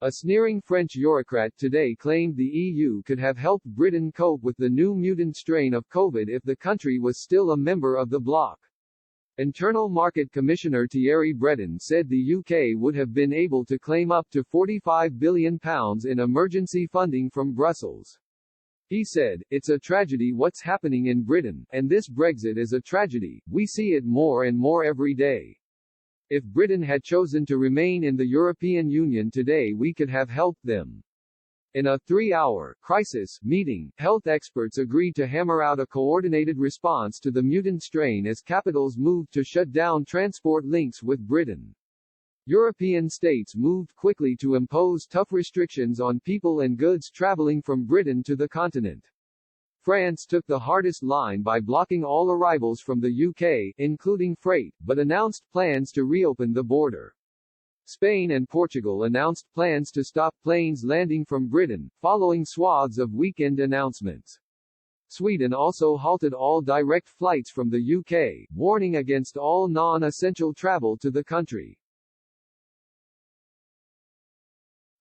A sneering French Eurocrat today claimed the EU could have helped Britain cope with the new mutant strain of COVID if the country was still a member of the bloc. Internal Market Commissioner Thierry Breton said the UK would have been able to claim up to £45 billion in emergency funding from Brussels. He said, "It's a tragedy what's happening in Britain, and this Brexit is a tragedy, we see it more and more every day. If Britain had chosen to remain in the European Union today we could have helped them." In a 3-hour crisis meeting, health experts agreed to hammer out a coordinated response to the mutant strain as capitals moved to shut down transport links with Britain. European states moved quickly to impose tough restrictions on people and goods traveling from Britain to the continent. France took the hardest line by blocking all arrivals from the UK, including freight, but announced plans to reopen the border. Spain and Portugal announced plans to stop planes landing from Britain, following swaths of weekend announcements. Sweden also halted all direct flights from the UK, warning against all non-essential travel to the country.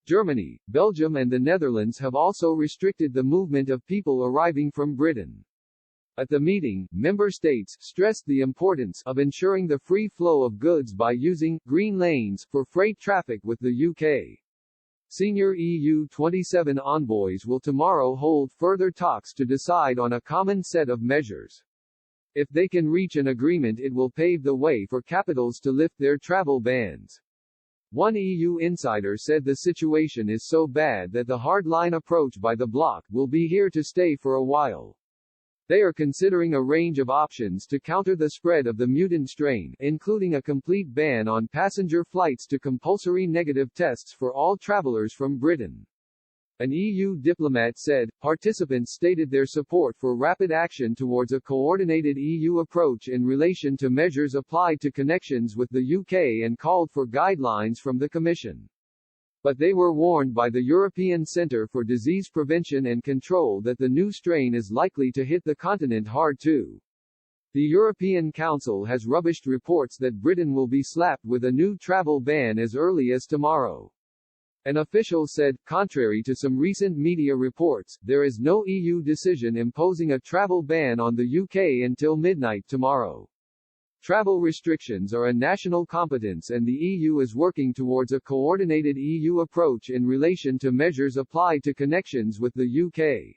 Germany, Belgium and the Netherlands have also restricted the movement of people arriving from Britain. At the meeting, member states stressed the importance of ensuring the free flow of goods by using green lanes for freight traffic with the UK. Senior EU 27 envoys will tomorrow hold further talks to decide on a common set of measures. If they can reach an agreement, it will pave the way for capitals to lift their travel bans. One EU insider said the situation is so bad that the hardline approach by the bloc will be here to stay for a while. They are considering a range of options to counter the spread of the mutant strain, including a complete ban on passenger flights to compulsory negative tests for all travelers from Britain. An EU diplomat said, participants stated their support for rapid action towards a coordinated EU approach in relation to measures applied to connections with the UK and called for guidelines from the Commission. But they were warned by the European Centre for Disease Prevention and Control that the new strain is likely to hit the continent hard too. The European Council has rubbished reports that Britain will be slapped with a new travel ban as early as tomorrow. An official said, contrary to some recent media reports, there is no EU decision imposing a travel ban on the UK until midnight tomorrow. Travel restrictions are a national competence and the EU is working towards a coordinated EU approach in relation to measures applied to connections with the UK.